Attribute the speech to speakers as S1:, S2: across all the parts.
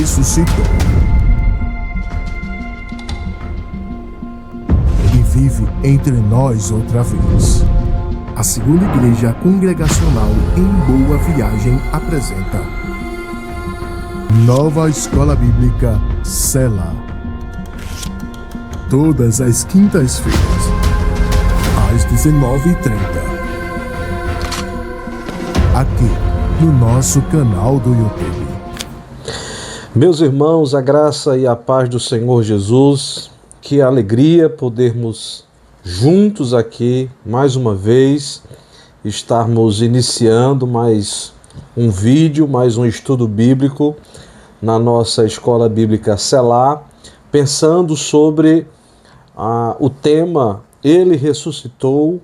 S1: ressuscitou. Ele vive entre nós outra vez. A Segunda Igreja Congregacional em Boa Viagem apresenta Nova Escola Bíblica Sela. Todas as quintas-feiras, às 19h30. Aqui no nosso canal do YouTube.
S2: Meus irmãos, a graça e a paz do Senhor Jesus, que alegria podermos juntos aqui, mais uma vez, estarmos iniciando mais um vídeo, mais um estudo bíblico na nossa Escola Bíblica Selah, pensando sobre o tema Ele ressuscitou,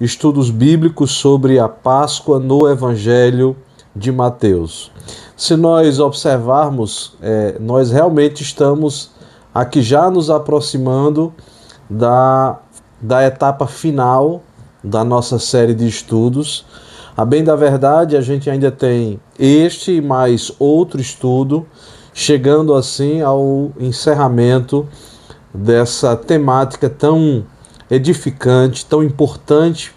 S2: estudos bíblicos sobre a Páscoa no Evangelho de Mateus. Se nós observarmos, nós realmente estamos aqui já nos aproximando da etapa final da nossa série de estudos. A bem da verdade, a gente ainda tem este e mais outro estudo, chegando assim ao encerramento dessa temática tão edificante, tão importante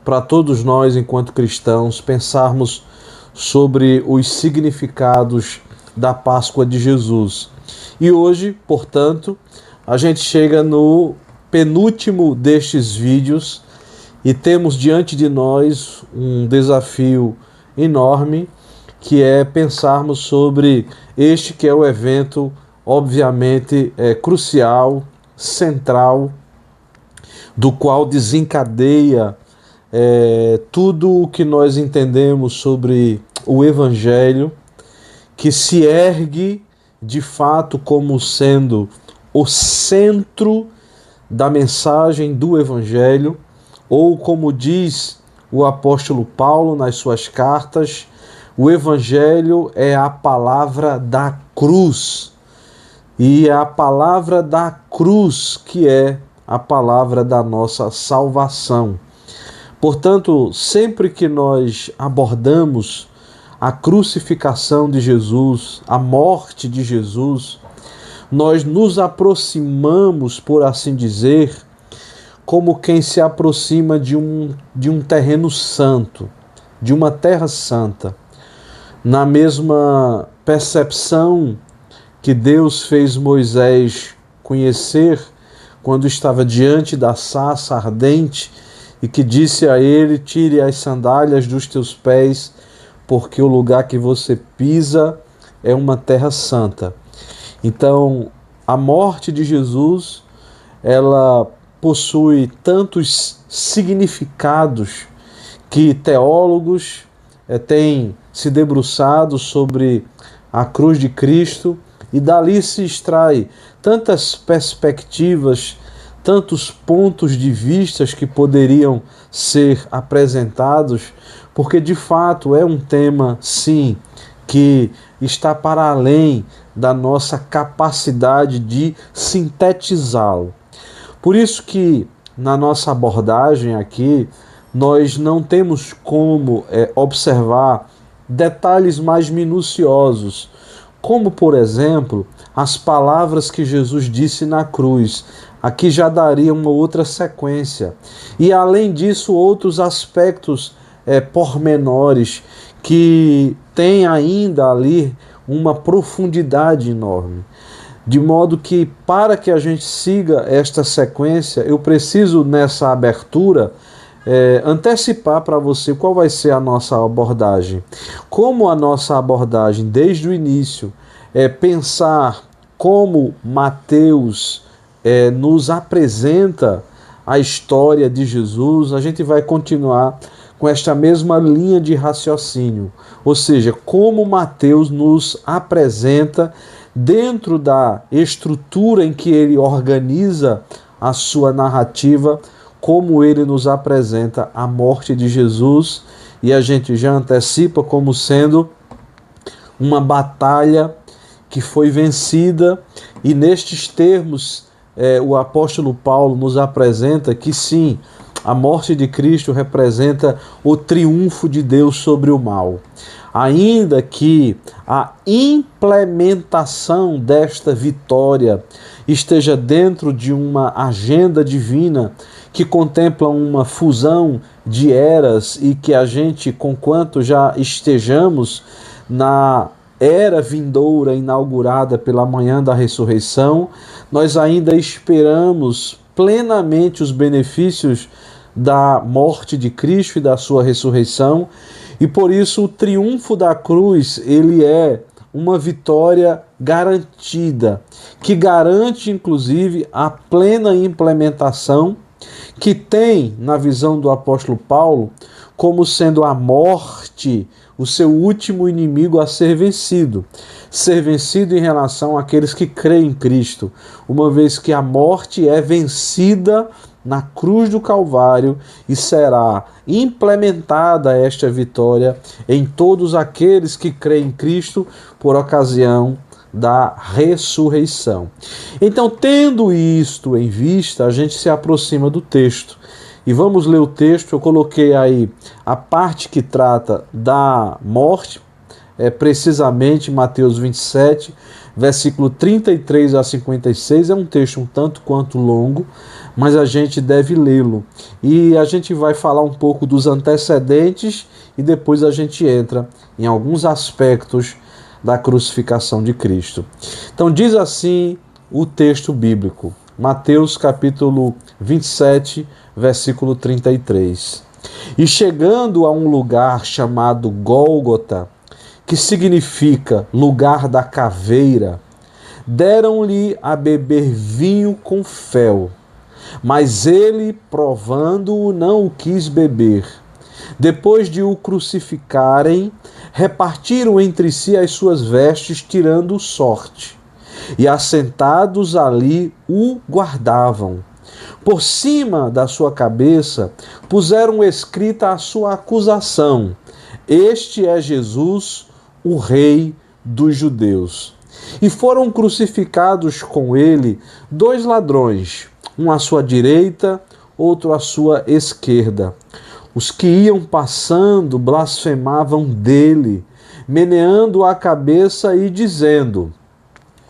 S2: para todos nós enquanto cristãos, pensarmos sobre os significados da Páscoa de Jesus. E hoje, portanto, a gente chega no penúltimo destes vídeos e temos diante de nós um desafio enorme, que é pensarmos sobre este que é o evento, obviamente, crucial, central, do qual desencadeia tudo o que nós entendemos sobre o Evangelho, que se ergue de fato como sendo o centro da mensagem do Evangelho, ou como diz o apóstolo Paulo nas suas cartas, o Evangelho é a palavra da cruz, e é a palavra da cruz que é a palavra da nossa salvação. Portanto, sempre que nós abordamos a crucificação de Jesus, a morte de Jesus, nós nos aproximamos, por assim dizer, como quem se aproxima de um terreno santo, de uma terra santa. Na mesma percepção que Deus fez Moisés conhecer quando estava diante da sarça ardente e que disse a ele: tire as sandálias dos teus pés, porque o lugar que você pisa é uma terra santa. Então, a morte de Jesus, ela possui tantos significados que teólogos têm se debruçado sobre a cruz de Cristo, e dali se extrai tantas perspectivas, tantos pontos de vistas que poderiam ser apresentados, porque de fato é um tema, sim, que está para além da nossa capacidade de sintetizá-lo. Por isso que na nossa abordagem aqui, nós não temos como observar detalhes mais minuciosos, como, por exemplo, as palavras que Jesus disse na cruz. Aqui já daria uma outra sequência. E, além disso, outros aspectos pormenores que têm ainda ali uma profundidade enorme. De modo que, para que a gente siga esta sequência, eu preciso, nessa abertura, antecipar para você qual vai ser a nossa abordagem. Como a nossa abordagem, desde o início, é pensar como Mateus nos apresenta a história de Jesus, a gente vai continuar com esta mesma linha de raciocínio. Ou seja, como Mateus nos apresenta, dentro da estrutura em que ele organiza a sua narrativa, como ele nos apresenta a morte de Jesus, e a gente já antecipa como sendo uma batalha que foi vencida, e nestes termos o apóstolo Paulo nos apresenta que sim, A morte de Cristo representa o triunfo de Deus sobre o mal. Ainda que a implementação desta vitória esteja dentro de uma agenda divina que contempla uma fusão de eras e que a gente, conquanto já estejamos na era vindoura inaugurada pela manhã da ressurreição, nós ainda esperamos plenamente os benefícios da morte de Cristo e da sua ressurreição, e por isso o triunfo da cruz, ele é uma vitória garantida, que garante inclusive a plena implementação que tem, na visão do apóstolo Paulo, como sendo a morte o seu último inimigo a ser vencido em relação àqueles que creem em Cristo, uma vez que a morte é vencida na cruz do Calvário e será implementada esta vitória em todos aqueles que creem em Cristo por ocasião da ressurreição. Então, tendo isto em vista, a gente se aproxima do texto. E vamos ler o texto. Eu coloquei aí a parte que trata da morte, precisamente Mateus 27, versículo 33 a 56. É um texto um tanto quanto longo, mas a gente deve lê-lo. E a gente vai falar um pouco dos antecedentes e depois a gente entra em alguns aspectos da crucificação de Cristo. Então diz assim o texto bíblico, Mateus capítulo 27, versículo 33. E chegando a um lugar chamado Gólgota, que significa lugar da caveira, deram-lhe a beber vinho com fel, mas ele, provando-o, não o quis beber. Depois de o crucificarem, repartiram entre si as suas vestes, tirando sorte, e assentados ali o guardavam. Por cima da sua cabeça puseram escrita a sua acusação: Este é Jesus, o Rei dos Judeus. E foram crucificados com ele 2 ladrões, um à sua direita, outro à sua esquerda. Os que iam passando blasfemavam dele, meneando a cabeça e dizendo: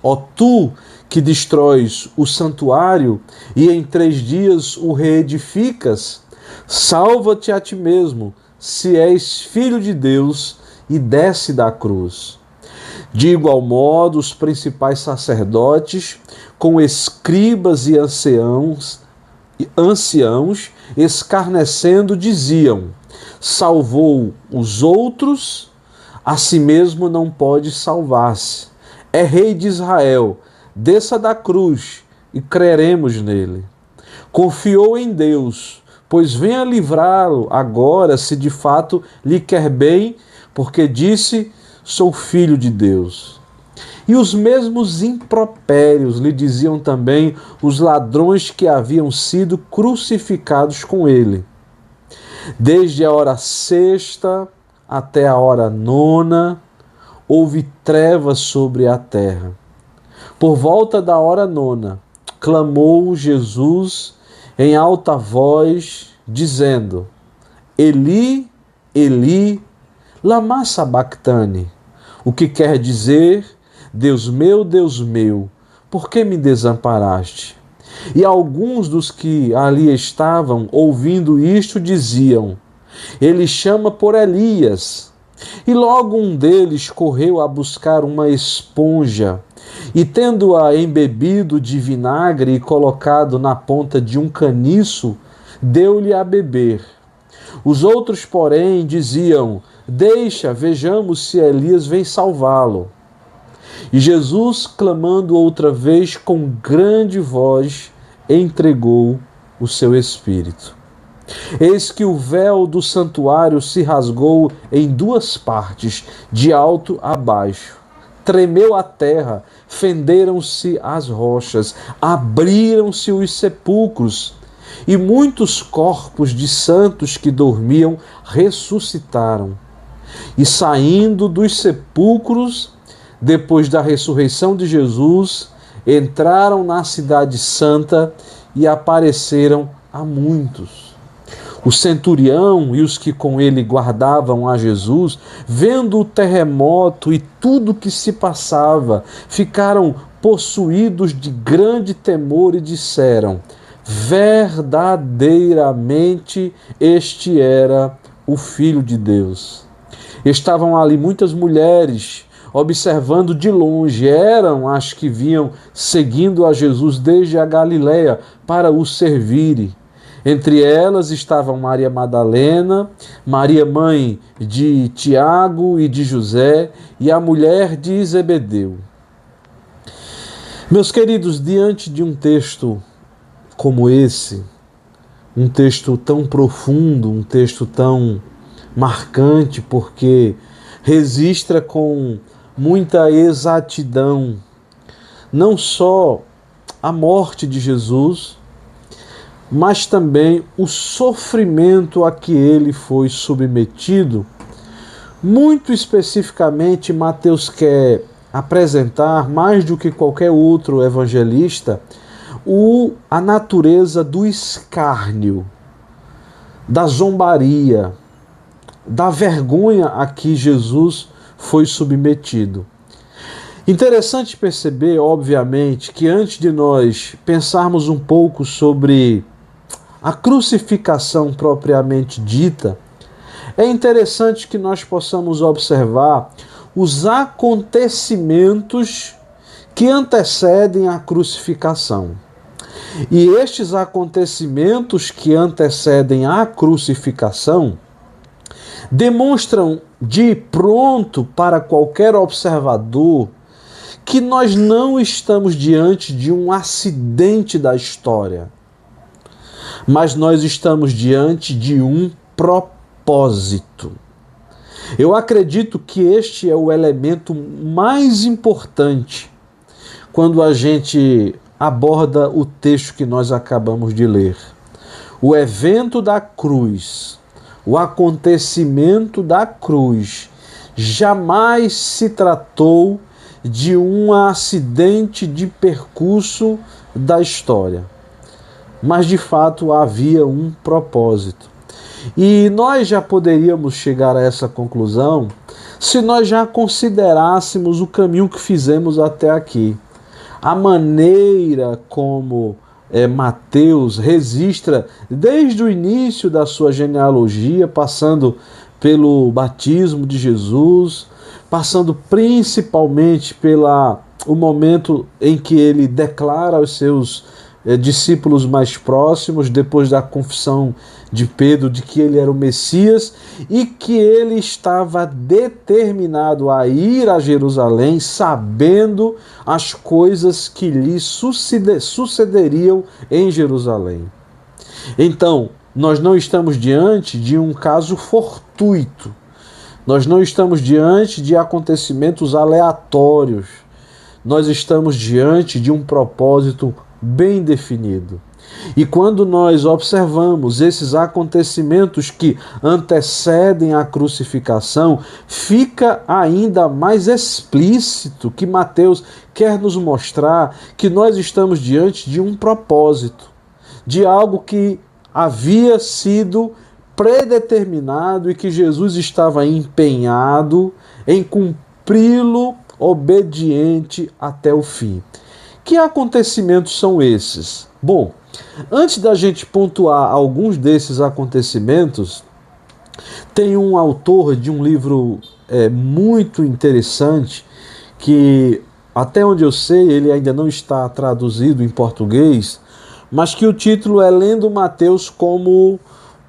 S2: Ó tu que destróis o santuário e em 3 dias o reedificas, salva-te a ti mesmo, se és filho de Deus, e desce da cruz. De igual modo, os principais sacerdotes, com escribas e anciãos, escarnecendo, diziam: salvou os outros, a si mesmo não pode salvar-se. É rei de Israel, desça da cruz e creremos nele. Confiou em Deus, pois venha livrá-lo agora, se de fato lhe quer bem, porque disse: sou filho de Deus. E os mesmos impropérios lhe diziam também os ladrões que haviam sido crucificados com ele. Desde a hora 6ª até a hora 9ª, houve trevas sobre a terra. Por volta da hora 9ª, clamou Jesus em alta voz, dizendo: Eli, Eli, lama sabactani, o que quer dizer: Deus meu, por que me desamparaste? E alguns dos que ali estavam, ouvindo isto, diziam: ele chama por Elias. E logo um deles correu a buscar uma esponja, e tendo-a embebido de vinagre e colocado na ponta de um caniço, deu-lhe a beber. Os outros, porém, diziam: deixa, vejamos se Elias vem salvá-lo. E Jesus, clamando outra vez com grande voz, entregou o seu espírito. Eis que o véu do santuário se rasgou em 2 partes, de alto a baixo. Tremeu a terra, fenderam-se as rochas, abriram-se os sepulcros, e muitos corpos de santos que dormiam ressuscitaram. E saindo dos sepulcros, depois da ressurreição de Jesus, entraram na cidade santa e apareceram a muitos. O centurião e os que com ele guardavam a Jesus, vendo o terremoto e tudo que se passava, ficaram possuídos de grande temor e disseram: verdadeiramente este era o Filho de Deus. Estavam ali muitas mulheres observando de longe, eram as que vinham seguindo a Jesus desde a Galileia para o servirem. Entre elas estavam Maria Madalena, Maria mãe de Tiago e de José e a mulher de Zebedeu. Meus queridos, diante de um texto como esse, um texto tão profundo, um texto tão marcante, porque registra com muita exatidão não só a morte de Jesus, mas também o sofrimento a que ele foi submetido. Muito especificamente, Mateus quer apresentar, mais do que qualquer outro evangelista, a natureza do escárnio, da zombaria, da vergonha a que Jesus foi submetido. Interessante perceber, obviamente, que antes de nós pensarmos um pouco sobre a crucificação propriamente dita, é interessante que nós possamos observar os acontecimentos que antecedem a crucificação. E estes acontecimentos que antecedem a crucificação demonstram de pronto para qualquer observador que nós não estamos diante de um acidente da história, mas nós estamos diante de um propósito. Eu acredito que este é o elemento mais importante quando a gente aborda o texto que nós acabamos de ler. O evento da cruz, o acontecimento da cruz, jamais se tratou de um acidente de percurso da história, mas de fato havia um propósito. E nós já poderíamos chegar a essa conclusão se nós já considerássemos o caminho que fizemos até aqui. A maneira como Mateus registra desde o início da sua genealogia, passando pelo batismo de Jesus, passando principalmente pelo momento em que ele declara aos seus discípulos mais próximos, depois da confissão de Pedro de que ele era o Messias e que ele estava determinado a ir a Jerusalém, sabendo as coisas que lhe sucederiam em Jerusalém. Então, nós não estamos diante de um caso fortuito, nós não estamos diante de acontecimentos aleatórios, nós estamos diante de um propósito bem definido. E quando nós observamos esses acontecimentos que antecedem a crucificação, fica ainda mais explícito que Mateus quer nos mostrar que nós estamos diante de um propósito, de algo que havia sido predeterminado e que Jesus estava empenhado em cumpri-lo obediente até o fim. Que acontecimentos são esses? Bom, antes da gente pontuar alguns desses acontecimentos, tem um autor de um livro muito interessante que, até onde eu sei, ele ainda não está traduzido em português, mas que o título é Lendo Mateus como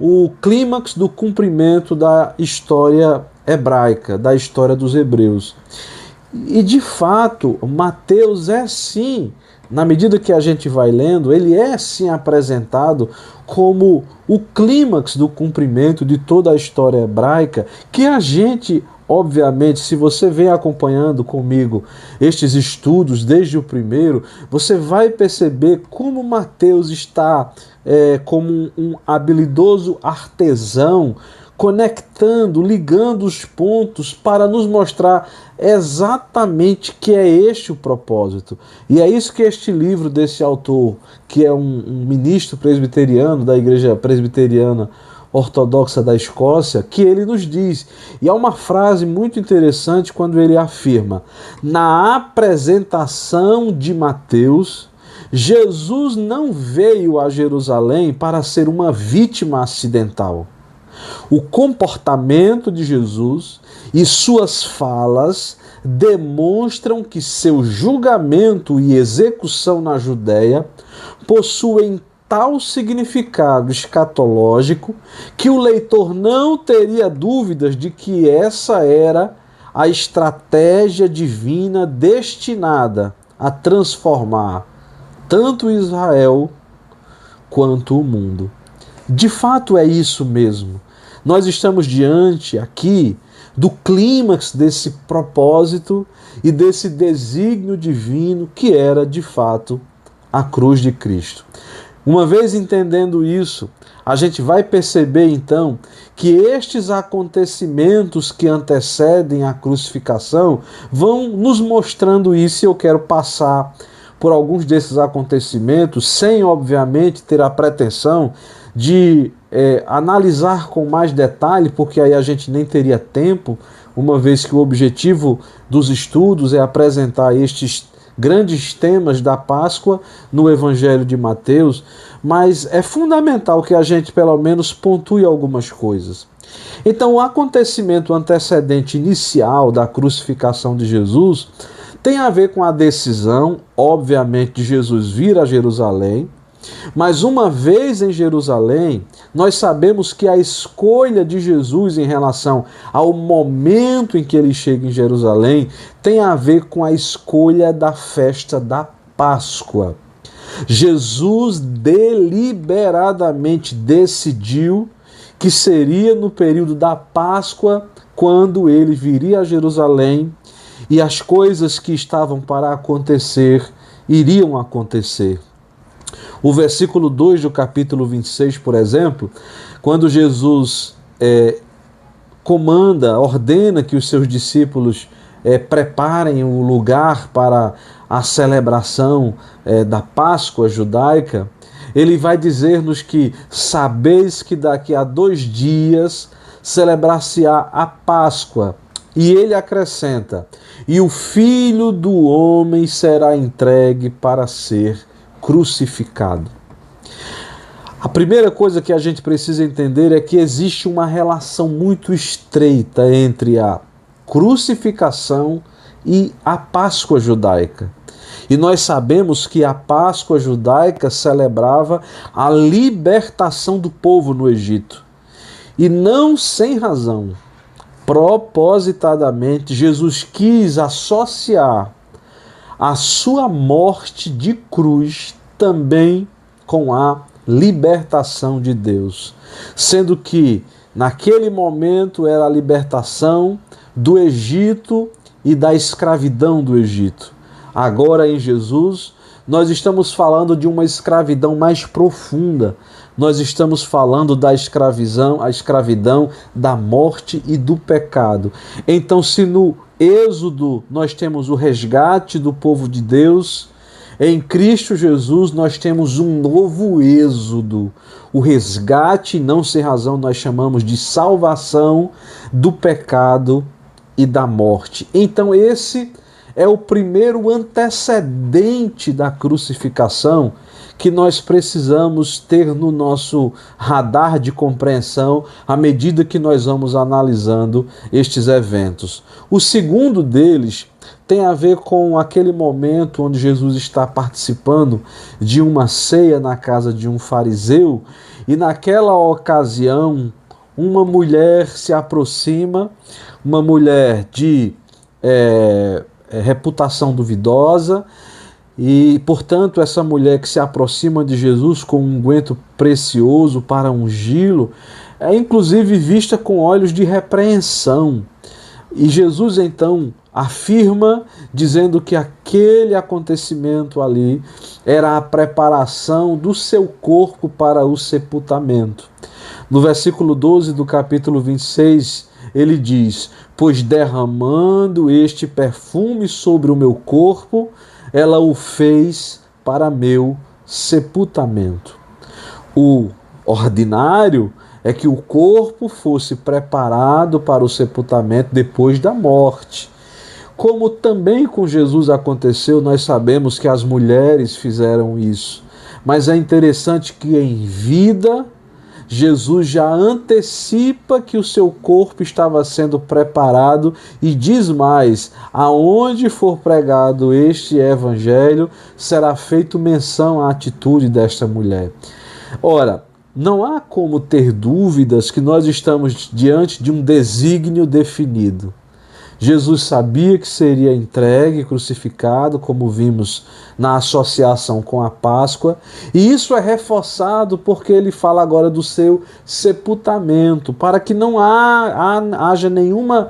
S2: o clímax do cumprimento da história hebraica, da história dos hebreus. E de fato, Mateus é sim, na medida que a gente vai lendo, ele é sim apresentado como o clímax do cumprimento de toda a história hebraica, que a gente, obviamente, se você vem acompanhando comigo estes estudos desde o primeiro, você vai perceber como Mateus está como um habilidoso artesão, conectando, ligando os pontos para nos mostrar exatamente que é este o propósito. E é isso que este livro desse autor, que é um ministro presbiteriano da igreja presbiteriana Ortodoxa da Escócia, que ele nos diz, e há uma frase muito interessante quando ele afirma: na apresentação de Mateus, Jesus não veio a Jerusalém para ser uma vítima acidental. O comportamento de Jesus e suas falas demonstram que seu julgamento e execução na Judéia possuem tal significado escatológico que o leitor não teria dúvidas de que essa era a estratégia divina destinada a transformar tanto Israel quanto o mundo. De fato é isso mesmo. Nós estamos diante aqui do clímax desse propósito e desse desígnio divino que era, de fato, a cruz de Cristo. Uma vez entendendo isso, a gente vai perceber então que estes acontecimentos que antecedem a crucificação vão nos mostrando isso, e eu quero passar por alguns desses acontecimentos, sem obviamente ter a pretensão de analisar com mais detalhe, porque aí a gente nem teria tempo, uma vez que o objetivo dos estudos é apresentar estes grandes temas da Páscoa no Evangelho de Mateus, mas é fundamental que a gente pelo menos pontue algumas coisas. Então, o acontecimento antecedente inicial da crucificação de Jesus tem a ver com a decisão, obviamente, de Jesus vir a Jerusalém, mas uma vez em Jerusalém, nós sabemos que a escolha de Jesus em relação ao momento em que ele chega em Jerusalém tem a ver com a escolha da festa da Páscoa. Jesus deliberadamente decidiu que seria no período da Páscoa quando ele viria a Jerusalém e as coisas que estavam para acontecer iriam acontecer. O versículo 2 do capítulo 26, por exemplo, quando Jesus ordena que os seus discípulos preparem o lugar para a celebração da Páscoa judaica, ele vai dizer-nos que sabeis que daqui a 2 dias celebrar-se-á a Páscoa. E ele acrescenta: e o Filho do Homem será entregue para ser crucificado. A primeira coisa que a gente precisa entender é que existe uma relação muito estreita entre a crucificação e a Páscoa judaica. E nós sabemos que a Páscoa judaica celebrava a libertação do povo no Egito. E não sem razão, propositadamente, Jesus quis associar a sua morte de cruz também com a libertação de Deus, sendo que naquele momento era a libertação do Egito e da escravidão do Egito. Agora em Jesus nós estamos falando de uma escravidão mais profunda. Nós estamos falando da escravidão da morte e do pecado. Então, se no Êxodo nós temos o resgate do povo de Deus, em Cristo Jesus nós temos um novo êxodo. O resgate, não sem razão, nós chamamos de salvação do pecado e da morte. Então esse é o primeiro antecedente da crucificação que nós precisamos ter no nosso radar de compreensão à medida que nós vamos analisando estes eventos. O segundo deles tem a ver com aquele momento onde Jesus está participando de uma ceia na casa de um fariseu e naquela ocasião uma mulher se aproxima, uma mulher de reputação duvidosa, e, portanto, essa mulher que se aproxima de Jesus com um unguento precioso para ungí-lo, é inclusive vista com olhos de repreensão. E Jesus, então, afirma, dizendo que aquele acontecimento ali era a preparação do seu corpo para o sepultamento. No versículo 12 do capítulo 26, ele diz: pois derramando este perfume sobre o meu corpo, ela o fez para meu sepultamento. O ordinário é que o corpo fosse preparado para o sepultamento depois da morte. Como também com Jesus aconteceu, nós sabemos que as mulheres fizeram isso. Mas é interessante que em vida, Jesus já antecipa que o seu corpo estava sendo preparado e diz mais: aonde for pregado este evangelho, será feita menção à atitude desta mulher. Ora, não há como ter dúvidas que nós estamos diante de um desígnio definido. Jesus sabia que seria entregue e crucificado, como vimos na associação com a Páscoa, e isso é reforçado porque ele fala agora do seu sepultamento, para que não haja nenhuma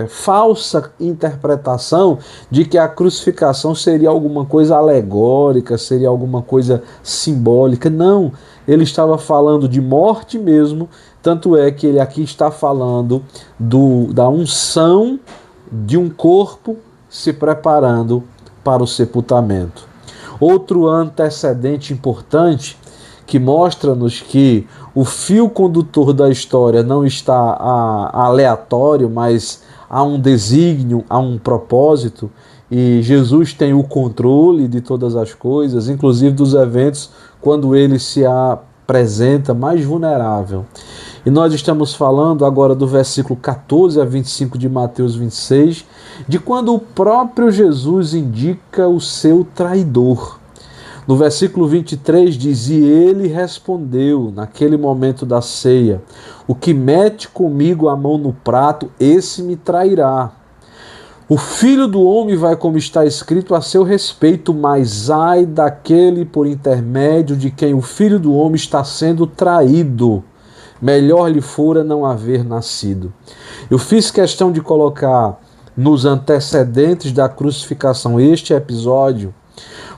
S2: falsa interpretação de que a crucificação seria alguma coisa alegórica, seria alguma coisa simbólica. Não, ele estava falando de morte mesmo, tanto é que ele aqui está falando da unção de um corpo se preparando para o sepultamento. Outro antecedente importante que mostra-nos que o fio condutor da história não está aleatório, mas há um desígnio, há um propósito, e Jesus tem o controle de todas as coisas, inclusive dos eventos, quando ele se apresenta mais vulnerável. E nós estamos falando agora do versículo 14 a 25 de Mateus 26, de quando o próprio Jesus indica o seu traidor. No versículo 23 diz: e ele respondeu, naquele momento da ceia: o que mete comigo a mão no prato, esse me trairá. O Filho do Homem vai, como está escrito, a seu respeito, mas ai daquele por intermédio de quem o Filho do Homem está sendo traído. Melhor lhe fora não haver nascido. Eu fiz questão de colocar nos antecedentes da crucificação este episódio,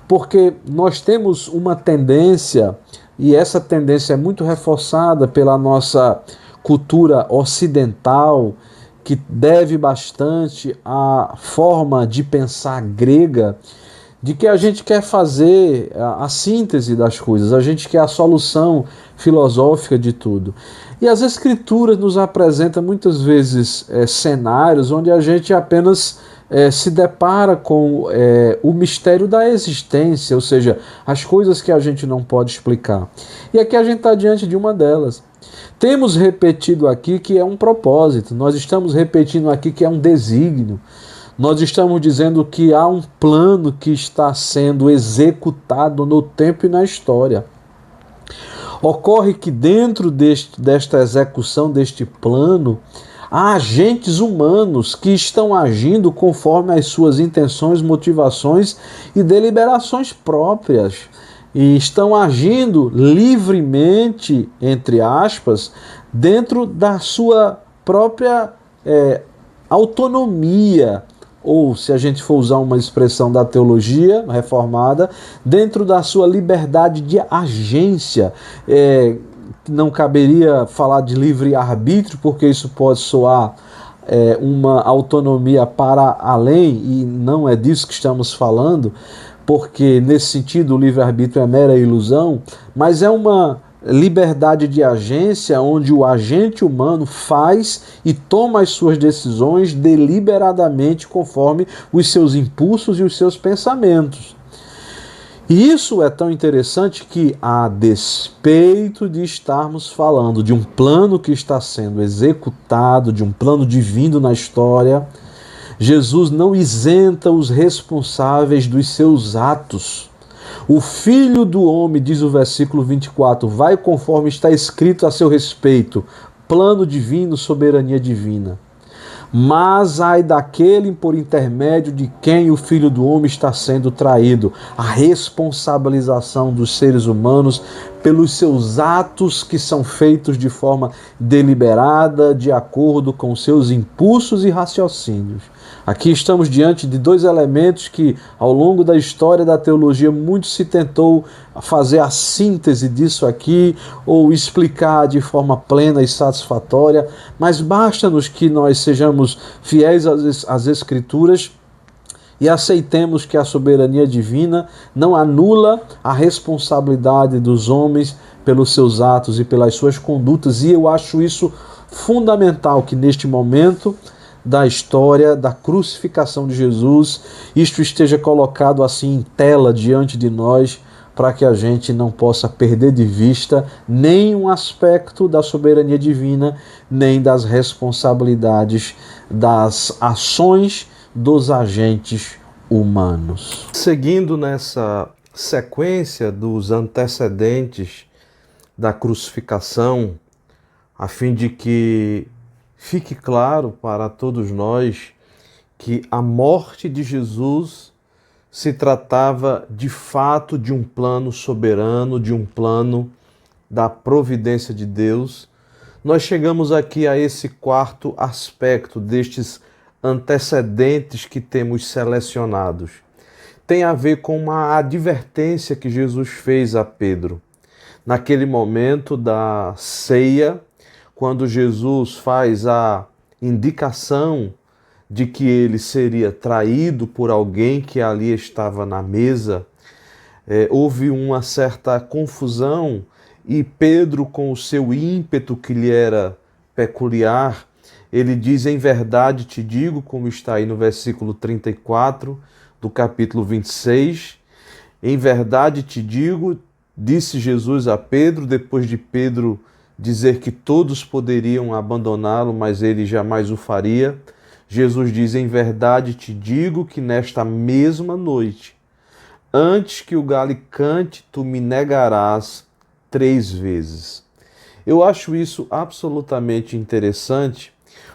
S2: porque nós temos uma tendência, e essa tendência é muito reforçada pela nossa cultura ocidental, que deve bastante à forma de pensar grega, de que a gente quer fazer a síntese das coisas, a gente quer a solução filosófica de tudo. E as Escrituras nos apresentam muitas vezes cenários onde a gente apenas se depara com o mistério da existência, ou seja, as coisas que a gente não pode explicar. E aqui a gente está diante de uma delas. Temos repetido aqui que é um propósito, nós estamos repetindo aqui que é um desígnio, nós estamos dizendo que há um plano que está sendo executado no tempo e na história. Ocorre que dentro desta execução deste plano, há agentes humanos que estão agindo conforme as suas intenções, motivações e deliberações próprias. E estão agindo livremente, entre aspas, dentro da sua própria autonomia, ou, se a gente for usar uma expressão da teologia reformada, dentro da sua liberdade de agência. Não caberia falar de livre-arbítrio, porque isso pode soar uma autonomia para além, e não é disso que estamos falando, porque nesse sentido o livre-arbítrio é mera ilusão, mas é uma liberdade de agência onde o agente humano faz e toma as suas decisões deliberadamente conforme os seus impulsos e os seus pensamentos. E isso é tão interessante que, a despeito de estarmos falando de um plano que está sendo executado, de um plano divino na história, Jesus não isenta os responsáveis dos seus atos. O Filho do Homem, diz o versículo 24, vai conforme está escrito a seu respeito, plano divino, soberania divina. Mas ai daquele por intermédio de quem o Filho do Homem está sendo traído. A responsabilização dos seres humanos pelos seus atos que são feitos de forma deliberada, de acordo com seus impulsos e raciocínios. Aqui estamos diante de dois elementos que, ao longo da história da teologia, muito se tentou fazer a síntese disso aqui, ou explicar de forma plena e satisfatória, mas basta-nos que nós sejamos fiéis às Escrituras e aceitemos que a soberania divina não anula a responsabilidade dos homens pelos seus atos e pelas suas condutas, e eu acho isso fundamental que neste momento da história da crucificação de Jesus, isto esteja colocado assim em tela diante de nós, para que a gente não possa perder de vista nem um aspecto da soberania divina, nem das responsabilidades das ações dos agentes humanos. Seguindo nessa sequência dos antecedentes da crucificação, a fim de que fique claro para todos nós que a morte de Jesus se tratava de fato de um plano soberano, de um plano da providência de Deus. Nós chegamos aqui a esse quarto aspecto destes antecedentes que temos selecionados. Tem a ver com uma advertência que Jesus fez a Pedro. Naquele momento da ceia, quando Jesus faz a indicação de que ele seria traído por alguém que ali estava na mesa, houve uma certa confusão e Pedro, com o seu ímpeto que lhe era peculiar, ele diz: em verdade te digo, como está aí no versículo 34 do capítulo 26, em verdade te digo, disse Jesus a Pedro, depois de Pedro dizer que todos poderiam abandoná-lo, mas ele jamais o faria. Jesus diz: em verdade te digo que nesta mesma noite, antes que o galo cante, tu me negarás 3 vezes. Eu acho isso absolutamente interessante,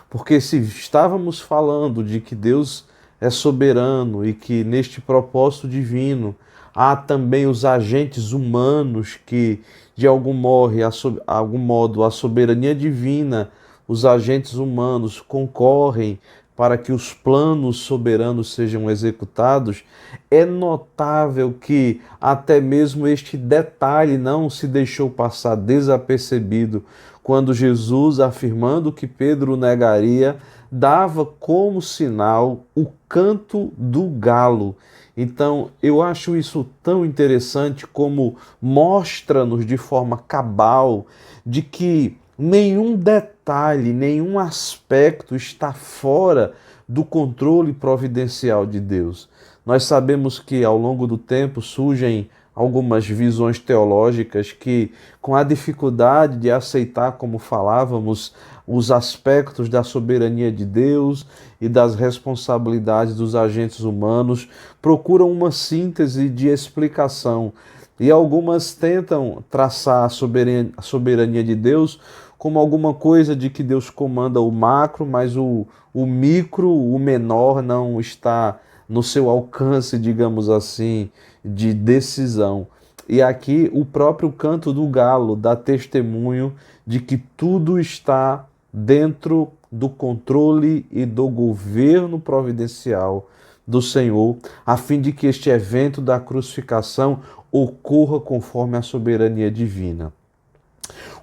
S2: porque se estávamos falando de que Deus é soberano e que neste propósito divino há também os agentes humanos que, de algum modo, a soberania divina, os agentes humanos concorrem para que os planos soberanos sejam executados, é notável que até mesmo este detalhe não se deixou passar desapercebido quando Jesus, afirmando que Pedro o negaria, dava como sinal o canto do galo. Então, eu acho isso tão interessante, como mostra-nos de forma cabal de que nenhum detalhe, nenhum aspecto está fora do controle providencial de Deus. Nós sabemos que ao longo do tempo surgem algumas visões teológicas que, com a dificuldade de aceitar, como falávamos, os aspectos da soberania de Deus e das responsabilidades dos agentes humanos, procuram uma síntese de explicação. E algumas tentam traçar a soberania de Deus como alguma coisa de que Deus comanda o macro, mas o micro, o menor, não está no seu alcance, digamos assim, de decisão. E aqui o próprio canto do galo dá testemunho de que tudo está dentro do controle e do governo providencial do Senhor, a fim de que este evento da crucificação ocorra conforme a soberania divina.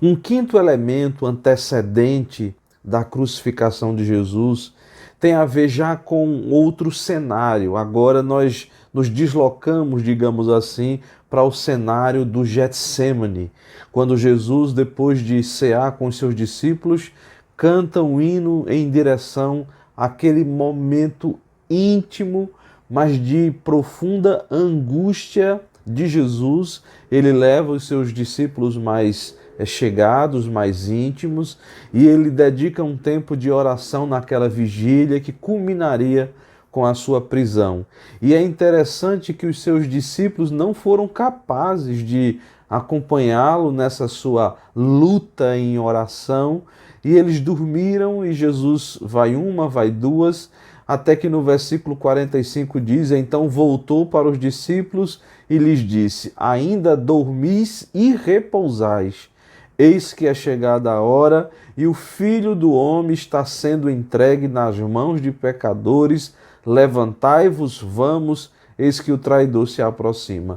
S2: Um quinto elemento antecedente da crucificação de Jesus tem a ver já com outro cenário. Agora nós nos deslocamos, digamos assim, para o cenário do Getsêmani, quando Jesus, depois de cear com os seus discípulos, canta um hino em direção àquele momento íntimo, mas de profunda angústia de Jesus. Ele leva os seus discípulos mais chegados, mais íntimos, e ele dedica um tempo de oração naquela vigília que culminaria com a sua prisão. E é interessante que os seus discípulos não foram capazes de acompanhá-lo nessa sua luta em oração, e eles dormiram, e Jesus vai uma, vai duas, até que no versículo 45 diz: então voltou para os discípulos e lhes disse: ainda dormis e repousais. Eis que é chegada a hora e o Filho do Homem está sendo entregue nas mãos de pecadores. Levantai-vos, vamos, eis que o traidor se aproxima.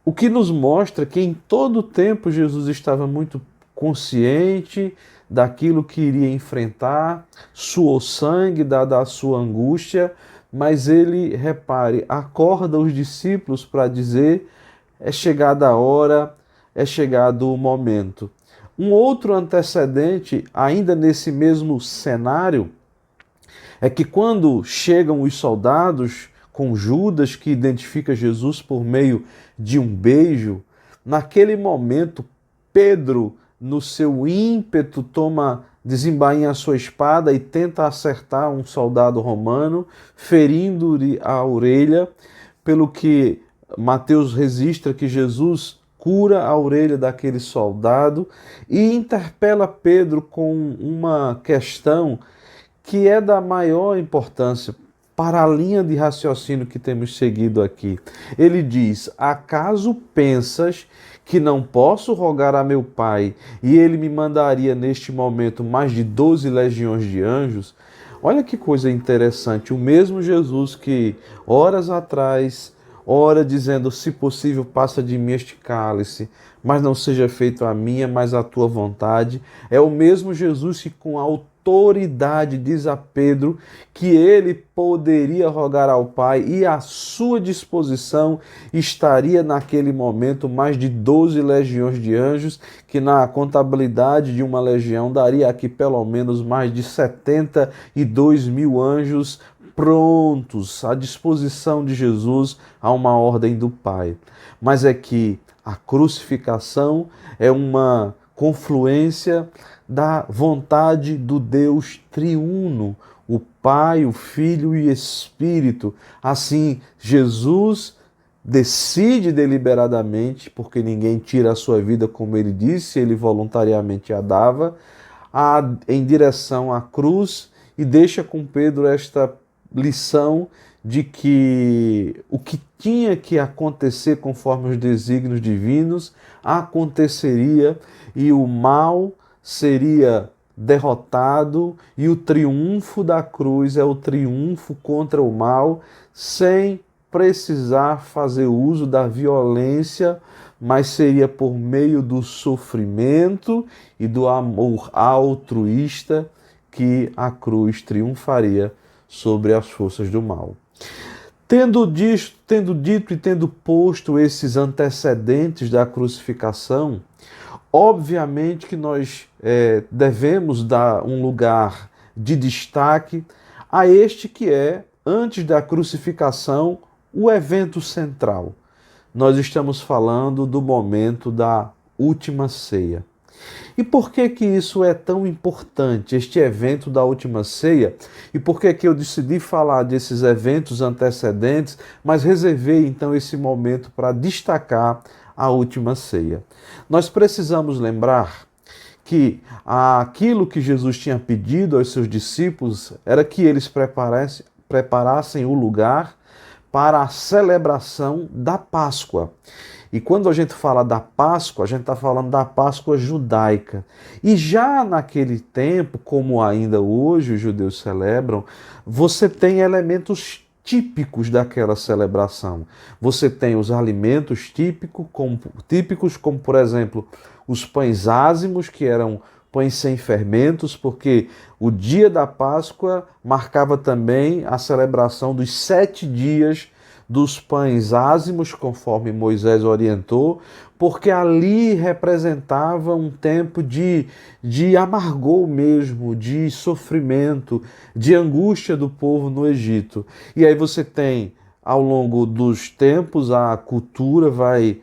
S2: O que nos mostra que em todo o tempo Jesus estava muito consciente daquilo que iria enfrentar, suou sangue dada a sua angústia, mas ele, repare, acorda os discípulos para dizer: é chegada a hora, é chegado o momento. Um outro antecedente, ainda nesse mesmo cenário, é que quando chegam os soldados com Judas, que identifica Jesus por meio de um beijo, naquele momento, Pedro, no seu ímpeto, desembainha a sua espada e tenta acertar um soldado romano, ferindo-lhe a orelha, pelo que Mateus registra que Jesus cura a orelha daquele soldado e interpela Pedro com uma questão que é da maior importância para a linha de raciocínio que temos seguido aqui. Ele diz: acaso pensas que não posso rogar a meu Pai e ele me mandaria neste momento mais de 12 legiões de anjos? Olha que coisa interessante, o mesmo Jesus que horas atrás ora dizendo: se possível passa de mim este cálice, mas não seja feito a minha, mas a tua vontade, é o mesmo Jesus que com autoridade diz a Pedro que ele poderia rogar ao Pai e à sua disposição estaria naquele momento mais de 12 legiões de anjos, que na contabilidade de uma legião daria aqui pelo menos mais de 72 mil anjos prontos à disposição de Jesus a uma ordem do Pai. Mas é que a crucificação é uma confluência da vontade do Deus triuno, o Pai, o Filho e o Espírito. Assim, Jesus decide deliberadamente, porque ninguém tira a sua vida, como ele disse, ele voluntariamente a dava, em direção à cruz, e deixa com Pedro esta lição de que o que tinha que acontecer conforme os desígnios divinos aconteceria e o mal seria derrotado e o triunfo da cruz é o triunfo contra o mal, sem precisar fazer uso da violência, mas seria por meio do sofrimento e do amor altruísta que a cruz triunfaria sobre as forças do mal. Tendo dito e tendo posto esses antecedentes da crucificação, obviamente que nós devemos dar um lugar de destaque a este que é, antes da crucificação, o evento central. Nós estamos falando do momento da última ceia. E por que que isso é tão importante, este evento da última ceia? E por que que eu decidi falar desses eventos antecedentes, mas reservei então esse momento para destacar a última ceia? Nós precisamos lembrar que aquilo que Jesus tinha pedido aos seus discípulos era que eles preparassem o lugar para a celebração da Páscoa. E quando a gente fala da Páscoa, a gente está falando da Páscoa judaica. E já naquele tempo, como ainda hoje os judeus celebram, você tem elementos típicos daquela celebração. Você tem os alimentos típicos, como por exemplo, os pães ázimos, que eram pães sem fermentos, porque o dia da Páscoa marcava também a celebração dos 7 dias dos pães ázimos, conforme Moisés orientou, porque ali representava um tempo de amargor mesmo, de sofrimento, de angústia do povo no Egito. E aí você tem, ao longo dos tempos, a cultura vai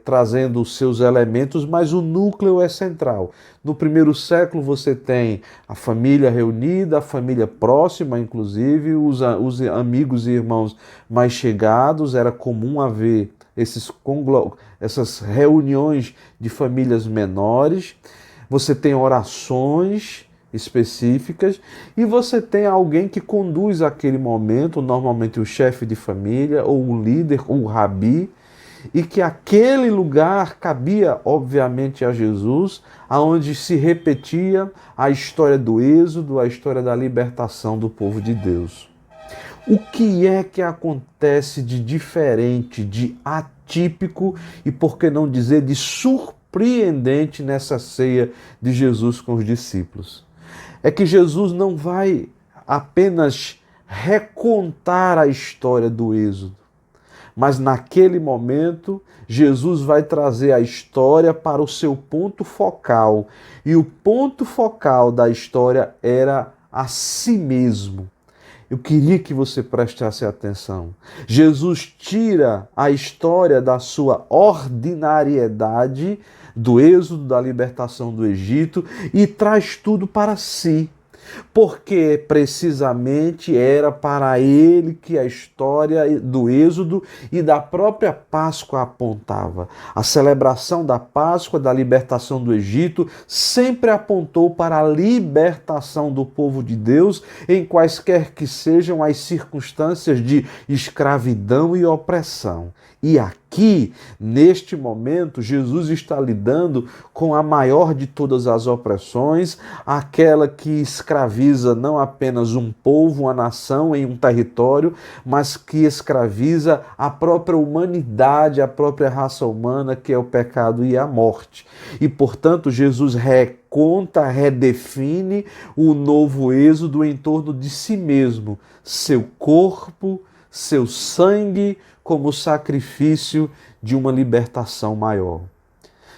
S2: trazendo os seus elementos, mas o núcleo é central. No primeiro século você tem a família reunida, a família próxima, inclusive, os amigos e irmãos mais chegados. Era comum haver essas reuniões de famílias menores. Você tem orações específicas e você tem alguém que conduz aquele momento, normalmente o chefe de família, ou o líder, ou o rabi, e que aquele lugar cabia, obviamente, a Jesus, aonde se repetia a história do êxodo, a história da libertação do povo de Deus. O que é que acontece de diferente, de atípico e, por que não dizer, de surpreendente nessa ceia de Jesus com os discípulos? É que Jesus não vai apenas recontar a história do êxodo, Mas naquele momento, Jesus vai trazer a história para o seu ponto focal. E o ponto focal da história era a si mesmo. Eu queria que você prestasse atenção. Jesus tira a história da sua ordinariedade, do êxodo, da libertação do Egito, e traz tudo para si. Porque precisamente era para ele que a história do Êxodo e da própria Páscoa apontava. A celebração da Páscoa, da libertação do Egito, sempre apontou para a libertação do povo de Deus em quaisquer que sejam as circunstâncias de escravidão e opressão. E aqui, neste momento, Jesus está lidando com a maior de todas as opressões, aquela que escraviza não apenas um povo, uma nação em um território, mas que escraviza a própria humanidade, a própria raça humana, que é o pecado e a morte. E, portanto, Jesus reconta, redefine o novo êxodo em torno de si mesmo, seu corpo, seu sangue, como sacrifício de uma libertação maior.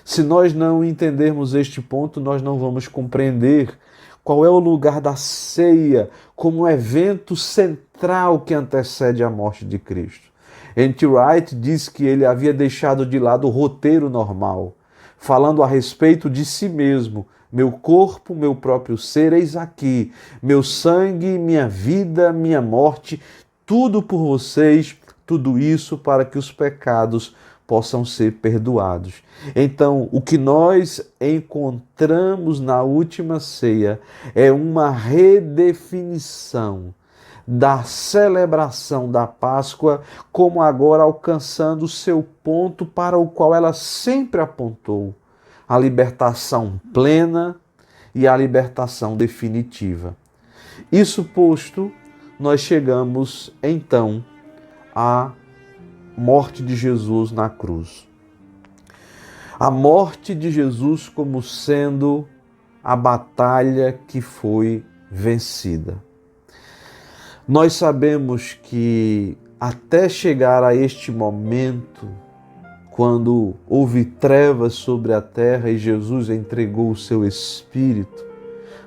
S2: Se nós não entendermos este ponto, nós não vamos compreender qual é o lugar da ceia como um evento central que antecede a morte de Cristo. N.T. Wright diz que ele havia deixado de lado o roteiro normal, falando a respeito de si mesmo. Meu corpo, meu próprio ser, eis aqui. Meu sangue, minha vida, minha morte, tudo por vocês, tudo isso para que os pecados possam ser perdoados. Então, o que nós encontramos na última ceia é uma redefinição da celebração da Páscoa, como agora alcançando o seu ponto para o qual ela sempre apontou, a libertação plena e a libertação definitiva. Isso posto, nós chegamos então à morte de Jesus na cruz. A morte de Jesus como sendo a batalha que foi vencida. Nós sabemos que até chegar a este momento, quando houve trevas sobre a terra e Jesus entregou o seu Espírito,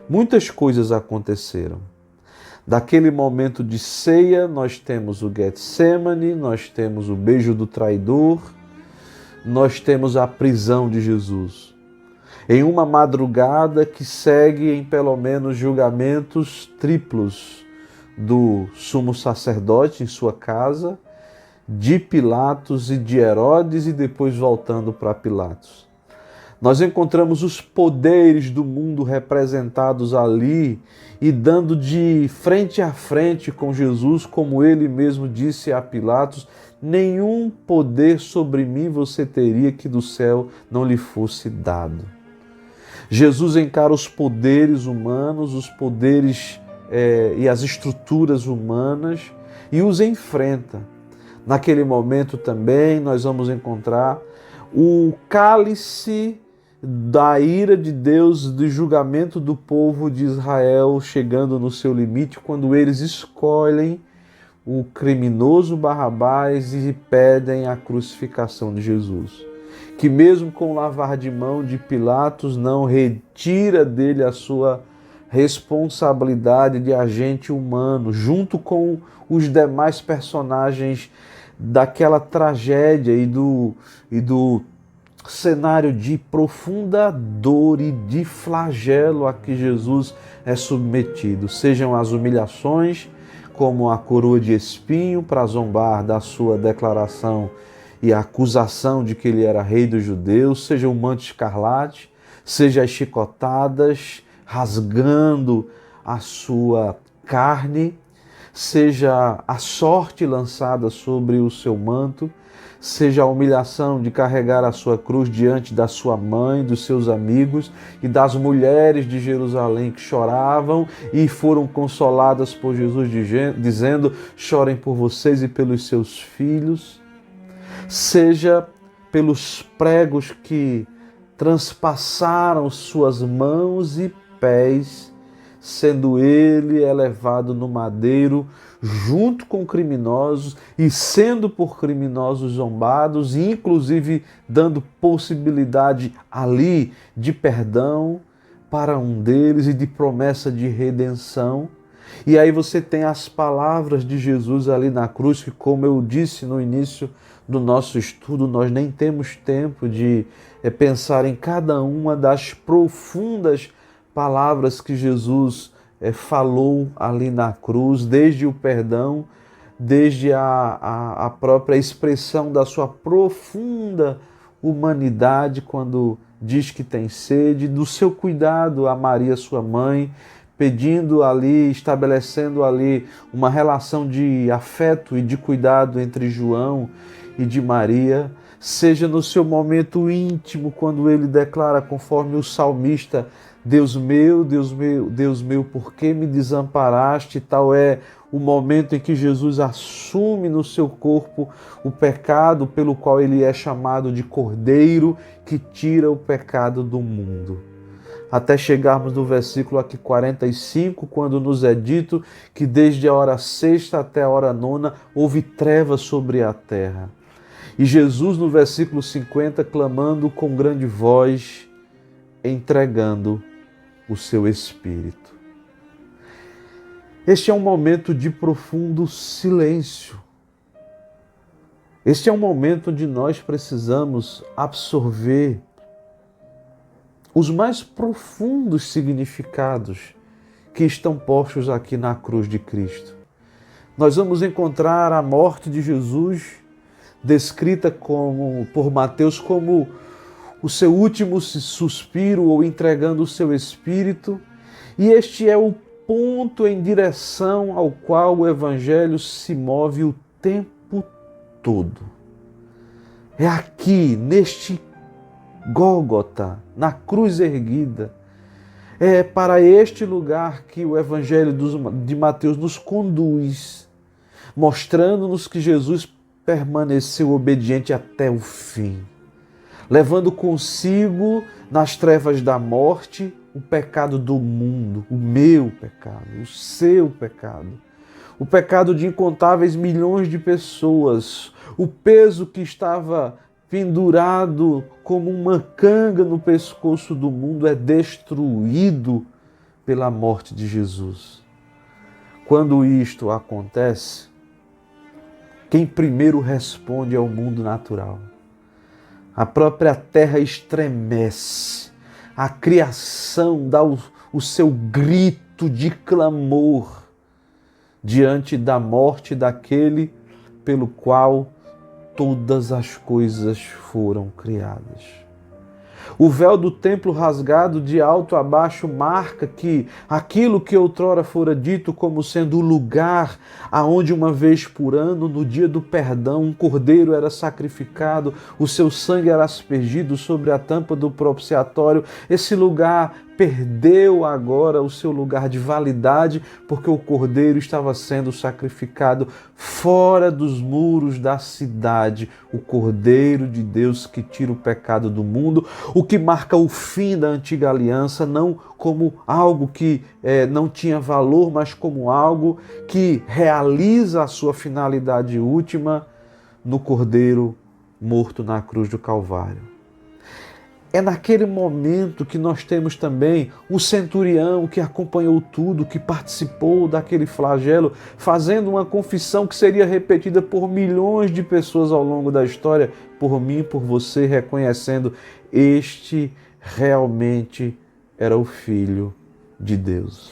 S2: muitas coisas aconteceram. Daquele momento de ceia, nós temos o Getsemane, nós temos o beijo do traidor, nós temos a prisão de Jesus. Em uma madrugada que segue em pelo menos julgamentos triplos do sumo sacerdote em sua casa, de Pilatos e de Herodes e depois voltando para Pilatos. Nós encontramos os poderes do mundo representados ali e dando de frente a frente com Jesus, como ele mesmo disse a Pilatos: nenhum poder sobre mim você teria que do céu não lhe fosse dado. Jesus encara os poderes humanos, os poderes e as estruturas humanas e os enfrenta. Naquele momento também nós vamos encontrar o cálice da ira de Deus, do julgamento do povo de Israel chegando no seu limite, quando eles escolhem o criminoso Barrabás e pedem a crucificação de Jesus. Que mesmo com o lavar de mão de Pilatos não retira dele a sua responsabilidade de agente humano, junto com os demais personagens daquela tragédia e do cenário de profunda dor e de flagelo a que Jesus é submetido. Sejam as humilhações, como a coroa de espinho para zombar da sua declaração e a acusação de que ele era rei dos judeus, seja o manto escarlate, seja as chicotadas rasgando a sua carne, seja a sorte lançada sobre o seu manto, seja a humilhação de carregar a sua cruz diante da sua mãe, dos seus amigos e das mulheres de Jerusalém que choravam e foram consoladas por Jesus dizendo: chorem por vocês e pelos seus filhos, seja pelos pregos que transpassaram suas mãos e pés, sendo ele elevado no madeiro junto com criminosos e sendo por criminosos zombados, e inclusive dando possibilidade ali de perdão para um deles e de promessa de redenção. E aí você tem as palavras de Jesus ali na cruz, que, como eu disse no início do nosso estudo, nós nem temos tempo de pensar em cada uma das profundas palavras que Jesus falou ali na cruz, desde o perdão, desde a própria expressão da sua profunda humanidade, quando diz que tem sede, do seu cuidado a Maria, sua mãe, pedindo ali, estabelecendo ali uma relação de afeto e de cuidado entre João e de Maria, seja no seu momento íntimo, quando ele declara, conforme o salmista, Deus meu, Deus meu, Deus meu, por que me desamparaste? Tal é o momento em que Jesus assume no seu corpo o pecado pelo qual ele é chamado de Cordeiro, que tira o pecado do mundo. Até chegarmos no versículo aqui 45, quando nos é dito que desde a hora sexta até a hora nona houve trevas sobre a terra. E Jesus, no versículo 50, clamando com grande voz, entregando o seu Espírito. Este é um momento de profundo silêncio. Este é um momento onde nós precisamos absorver os mais profundos significados que estão postos aqui na cruz de Cristo. Nós vamos encontrar a morte de Jesus descrita por Mateus como o seu último suspiro, ou entregando o seu espírito, e este é o ponto em direção ao qual o Evangelho se move o tempo todo. É aqui, neste Gólgota, na cruz erguida, é para este lugar que o Evangelho de Mateus nos conduz, mostrando-nos que Jesus permaneceu obediente até o fim, levando consigo nas trevas da morte o pecado do mundo, o meu pecado, o seu pecado, o pecado de incontáveis milhões de pessoas, o peso que estava pendurado como uma canga no pescoço do mundo é destruído pela morte de Jesus. Quando isto acontece, quem primeiro responde é o mundo natural. A própria terra estremece, a criação dá o seu grito de clamor diante da morte daquele pelo qual todas as coisas foram criadas. O véu do templo rasgado de alto a baixo marca que aquilo que outrora fora dito como sendo o lugar aonde uma vez por ano, no dia do perdão, um cordeiro era sacrificado, o seu sangue era aspergido sobre a tampa do propiciatório, esse lugar perdeu agora o seu lugar de validade, porque o cordeiro estava sendo sacrificado fora dos muros da cidade, o Cordeiro de Deus que tira o pecado do mundo, o que marca o fim da antiga aliança, não como algo que não tinha valor, mas como algo que realiza a sua finalidade última no Cordeiro morto na cruz do Calvário. É naquele momento que nós temos também o centurião que acompanhou tudo, que participou daquele flagelo, fazendo uma confissão que seria repetida por milhões de pessoas ao longo da história, por mim, por você, reconhecendo: este realmente era o Filho de Deus.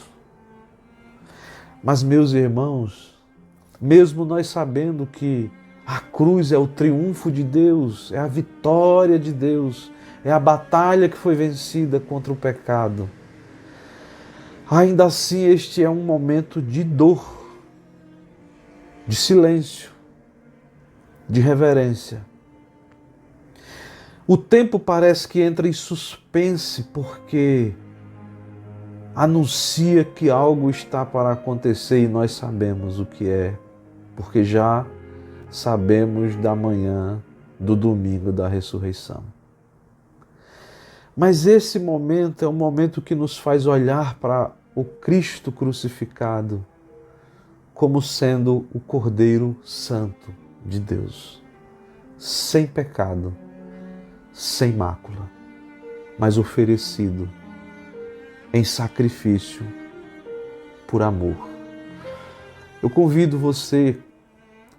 S2: Mas, meus irmãos, mesmo nós sabendo que a cruz é o triunfo de Deus, é a vitória de Deus, é a batalha que foi vencida contra o pecado, ainda assim este é um momento de dor, de silêncio, de reverência. O tempo parece que entra em suspense porque anuncia que algo está para acontecer e nós sabemos o que é, porque já sabemos da manhã do domingo da ressurreição. Mas esse momento é um momento que nos faz olhar para o Cristo crucificado como sendo o Cordeiro Santo de Deus, sem pecado, sem mácula, mas oferecido em sacrifício por amor. Eu convido você,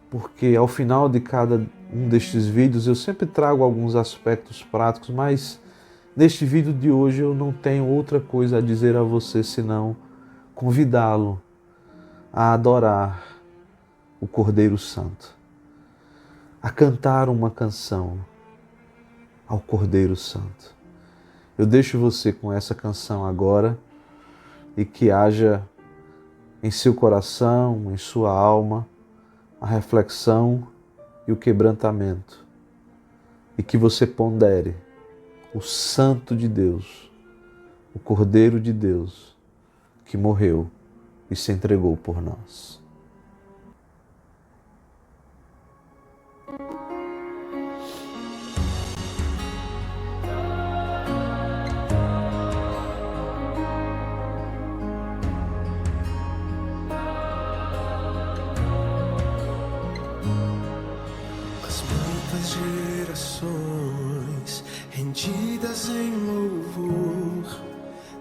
S2: porque ao final de cada um destes vídeos eu sempre trago alguns aspectos práticos, mas neste vídeo de hoje eu não tenho outra coisa a dizer a você senão convidá-lo a adorar o Cordeiro Santo, a cantar uma canção ao Cordeiro Santo. Eu deixo você com essa canção agora e que haja em seu coração, em sua alma, a reflexão e o quebrantamento, e que você pondere o Santo de Deus, o Cordeiro de Deus, que morreu e se entregou por nós.
S3: Gerações rendidas em louvor,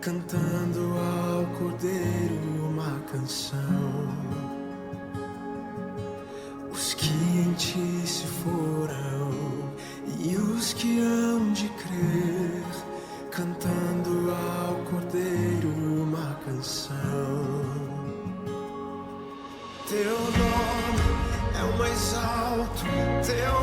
S3: cantando ao Cordeiro uma canção. Os que em ti se foram e os que hão de crer, cantando ao Cordeiro uma canção. Teu nome é o mais alto, teu